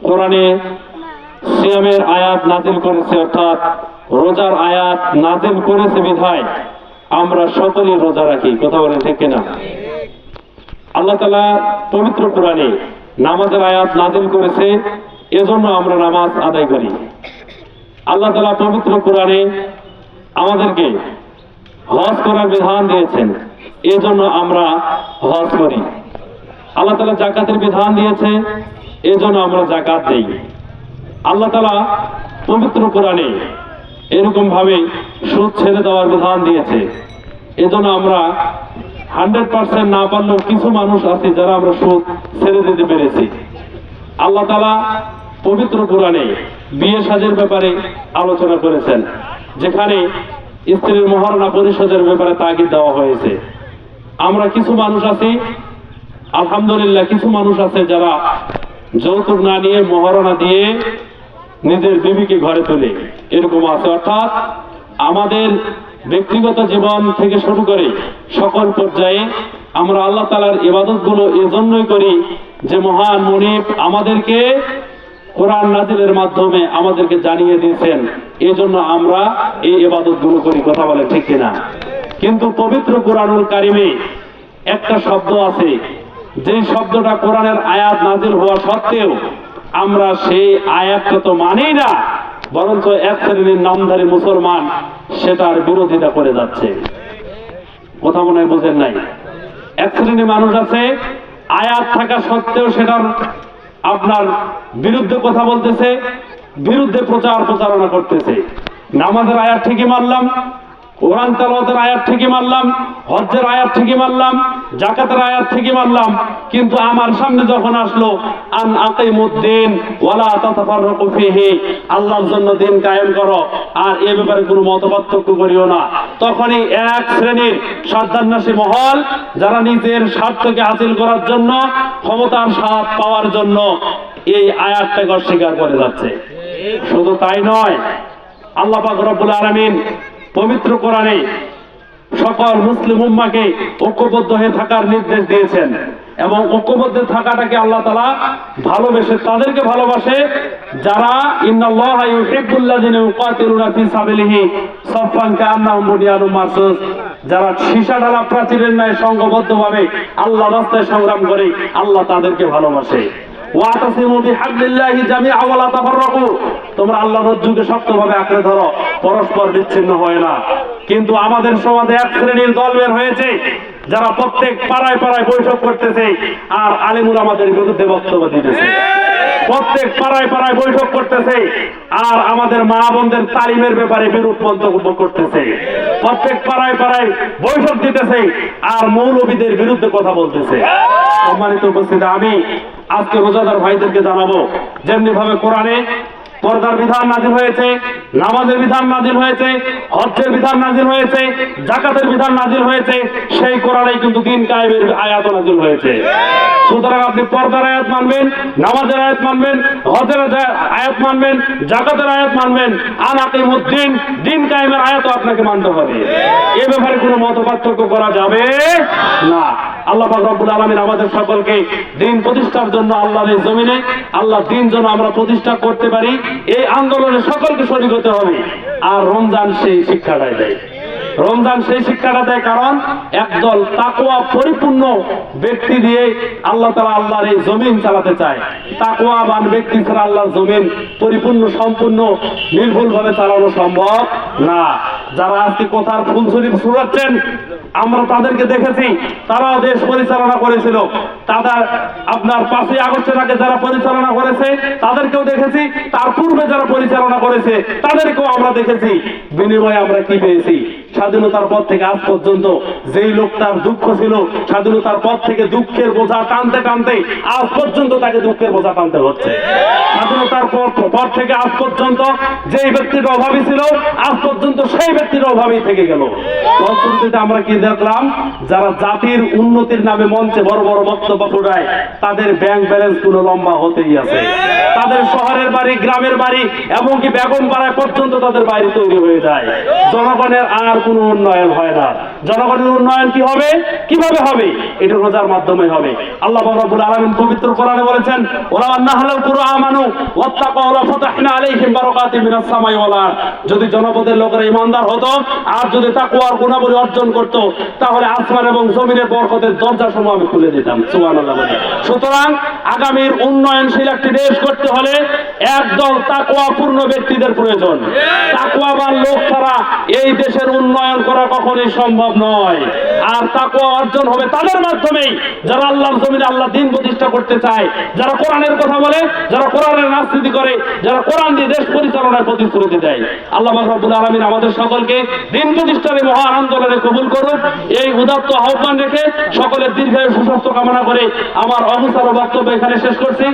কোরআনে সিয়ামের আয়াত নাজিল করেছে, অর্থাৎ রোজার আয়াত নাজিল করেছে বিধায় আমরা সকলেই রোজা রাখি। কথা বলেন ঠিক কিনা? আল্লাহ তাআলা পবিত্র কোরআনে নামাজের আয়াত নাজিল করেছে, এজন্য আমরা নামাজ আদায় করি। আল্লাহ তাআলা পবিত্র কোরআনে আমাদেরকে হজ করার বিধান দিয়েছেন, এজন্য আমরা হজ করি। আল্লাহ তাআলা যাকাতের বিধান দিয়েছে, এজন্য আমরা যাকাত দেই। আল্লাহ তাআলা পবিত্র কোরআনে এরকম ভাবে সুদ ছেড়ে দেওয়ার বিধান দিয়েছে, এজন্য আমরা 100% না পারলেও কিছু মানুষ আছে যারা আমরা সুদ ছেড়ে দিতে পেরেছি। আল্লাহ তাআলা পবিত্র কোরআনে বিয়ে সাজের ব্যাপারে আলোচনা করেছেন, যেখানে স্ত্রীর মহারণা পরিশোধের ব্যাপারে তাগিদ দেওয়া হয়েছে। আমরা কিছু মানুষ আছি, আলহামদুলিল্লাহ, কিছু মানুষ আছে যারা যৌতুক না নিয়ে মহারণা দিয়ে নিজের বিবিকে ঘরে তোলে, এরকম আছে। অর্থাৎ আমাদের ব্যক্তিগত জীবন থেকে শুরু করে সকল পর্যায়ে আমরা আল্লাহ তাআলার ইবাদত গুলো এজন্যই করি যে মহান মুনিব আমাদেরকে কোরআন নাজিলের মাধ্যমে আমাদেরকে জানিয়ে দিয়েছেন, এজন্য আমরা এই ইবাদত গুলো করি। কথা বলে ঠিক কিনা? কিন্তু পবিত্র কোরআনুল কারিমে একটা শব্দ আছে, যে শব্দটা কোরআনের আয়াত নাজিল হওয়া সত্ত্বেও আমরা সেই আয়াতটা তো মানি না, বরঞ্চ এক শ্রেণীর নামধারী মুসলমান সেটার বিরোধিতা করে যাচ্ছে। কথা মনে হয় বোঝেন নাই? এক শ্রেণীর মানুষ আছে, আয়াত থাকা সত্ত্বেও সেটার আপনার বিরুদ্ধে কথা বলতেছে, বিরুদ্ধে প্রচারণা করতেছে। নামাজের আয়াত ঠিকই মানলাম, কোরআন তেলাওয়াতের আয়াত ঠিকই মানলাম, হজ্জের আয়াত ঠিকই মানলাম, যাকাতের আয়াত ঠিকই মানলাম, কিন্তু আমার সামনে যখন আসলো আন আকিমুদ্দিন ওয়ালা তাতাফাররাকু ফিহি, আল্লাহর জন্য দিন কায়েম করো আর এ ব্যাপারে কোনো মতপার্থক্য করিও না, তখনই এক শ্রেণীর স্বার্থান্বেষী মহল যারা নিজের স্বার্থকে হাসিল করার জন্য, ক্ষমতার স্বাদ পাওয়ার জন্য এই আয়াতটাকে অস্বীকার করে যাচ্ছে। শুধু তাই নয়, আল্লাহ পাক রব্বুল আলামিন পবিত্র কোরআনে সকল মুসলিম উম্মাহকে ঐক্যবদ্ধ হয়ে থাকার নির্দেশ দিয়েছেন, এবং ঐক্যবদ্ধ থাকাটাকে আল্লাহ তাআলা ভালোবেসে, তাদেরকে ভালোবাসে যারা ইন্নাল্লাহা ইউহিব্বুল্লাযিনা ইউকাতিলুনা ফি সাবিলিহি সাফফান কাআন্নাহুম বুনিয়ানুম মারসুস, যারা সীসা ঢালা প্রাচীরের ন্যায় সংঘবদ্ধভাবে আল্লাহর রাস্তায় সংগ্রাম করে, আল্লাহ তাদেরকে ভালোবাসে। ওয়াতাসিমু বিহাবলিল্লাহি জামিআ ওয়া লা তাফাররাকু, তোমরা আল্লাহর রজ্জুকে শক্তভাবে আঁকড়ে ধরো, পরস্পর বিচ্ছিন্ন হয় না। কিন্তু আমাদের সমাজে এক শ্রেণীর দল বের হয়েছে যারা প্রত্যেক পাড়ায় পাড়ায় বৈঠক করতেছে আর আলেমুল আমাদের বিরুদ্ধে বক্তব্য দিতেছে। প্রত্যেক পাড়ায় পাড়ায় বৈঠক করতেছে আর আমাদের মা বোনদের তালিমের ব্যাপারে বিরূপ মন্তব্য করতেছে। প্রত্যেক পাড়ায় পাড়ায় বৈঠক দিতেছে আর মৌলবীদের বিরুদ্ধে কথা বলতেছে। সম্মানিত উপস্থিতি, আমি আজকে রোজাদার ভাইদেরকে জানাবো, যেমনি ভাবে কোরআনে পর্দার বিধান নাজিল হয়েছে, নামাজের বিধান নাজিল হয়েছে, হজ্জের বিধান নাজিল হয়েছে, যাকাতের বিধান নাজিল হয়েছে, সেই কোরআনেই কিন্তু দিন কায়েমের আয়াত নাজিল হয়েছে। সুতরাং আপনি পর্দার আয়াত মানবেন, নামাজের আয়াত মানবেন, হজ্জের আয়াত মানবেন, যাকাতের আয়াত মানবেন, আন আকিমুদ্দিন, দিন কায়েমের আয়াতও আপনাকে মানতে হবে। এ ব্যাপারে কোনো মতপার্থক্য করা যাবে না। আল্লাহ পাক রব্বুল আলামিন আমাদের সকলকে দিন প্রতিষ্ঠার জন্য আল্লাহর এই জমিনে আল্লাহ দিন যেন আমরা প্রতিষ্ঠা করতে পারি, এই আন্দোলনে সকলকে শরীক হতে হবে। আর রমজান সেই শিক্ষাটাই দেয়, রমজান সেই শিক্ষাটা দেয়, কারণ একদল তাকওয়া পরিপূর্ণ ব্যক্তি দিয়ে আল্লাহ তাআলা আল্লাহর এই জমিন চালাতে চায়। তাকওয়াবান ব্যক্তি ছাড়া আল্লাহর জমিন পরিপূর্ণ, সম্পূর্ণ, নির্ভুলভাবে চালানো সম্ভব না। যারা আজকে কথার ফুলছড়ি ছুড়াচ্ছেন, আমরা তাদেরকে দেখেছি, তারাও দেশ পরিচালনা করেছিল। তাদের আপনার 5ই আগস্টের আগে যারা পরিচালনা করেছে তাদেরকেও দেখেছি, তার পূর্বে যারা পরিচালনা করেছে তাদেরকেও আমরা দেখেছি। বিনিময়ে আমরা কি পেয়েছি? স্বাধীনতার পর থেকে আজ পর্যন্ত যেই লোকটার দুঃখ ছিল, স্বাধীনতার পর থেকে দুঃখের বোঝা টানতে টানতে আজ পর্যন্ত তাকে দুঃখের বোঝা টানতে হচ্ছে। স্বাধীনতার পর থেকে আজ পর্যন্ত যেই ব্যক্তির অভাবী ছিল আজ পর্যন্ত সেই ব্যক্তির অভাবী থেকে গেল। ফলশ্রুতিতে আমরা কি দেখলাম, যারা জাতির উন্নতির নামে মঞ্চে বড় বড় বক্তব্য ফুটায় তাদের ব্যাংক ব্যালেন্স গুলো লম্বা হতেই আছে। তাদের শহরের বাড়ি, গ্রামের বাড়ি, এমনকি বেগম পাড়ায় পর্যন্ত তাদের বাড়ি তৈরি হয়ে যায়। জনগণের আর কোনো উন্নয়ন হয় না। জনগণের উন্নয়ন কি হবে, কিভাবে হবে? এটা রোজার মাধ্যমে হবে। আল্লাহ রাব্বুল আলামিন পবিত্র কোরআনে বলেছেন, ওয়া আন্নাহাল কুরআমানু ওয়াত্তাকাউ লা ফাতাহনা আলাইহিম বারাকাতিন মিনাস সামাই ওয়াল আরদ। যদি জনপদের লোকেরা ঈমানদার হতো আর যদি তাকওয়ার গুণাবলী অর্জন করত, তাহলে আসমান এবং জমিনের বরকতের দরজাসমূহ আমি খুলে দিতাম। সুবহানাল্লাহ। সুতরাং আগামীর উন্নয়নশীল একটি দেশ করতে হলে একদল তাকওয়াপূর্ণ ব্যক্তিদের প্রয়োজন। তাকওয়াবান লোক ছাড়া এই দেশের উন্নয়ন করা কখনোই সম্ভব নয়। আর তাকওয়া অর্জন হবে তাদের মাধ্যমেই যারা আল্লাহর জমিনে আল্লাহ দ্বীন প্রতিষ্ঠা করতে চায়, যারা কোরআনের কথা বলে, যারা কোরআনের রাজনীতি করে, যারা কোরআন দিয়ে দেশ পরিচালনার প্রতিশ্রুতি দেয়। আল্লাহ রাব্বুল আলামিন আমাদের সকলকে দ্বীন প্রতিষ্ঠার এই মহান আন্দোলনে কবুল করুন। এই উদাত্ত আহ্বান রেখে সকলের দীর্ঘায়ু সুস্বাস্থ্য কামনা করে আমার অবসর বক্তব্য এখানে শেষ করছি।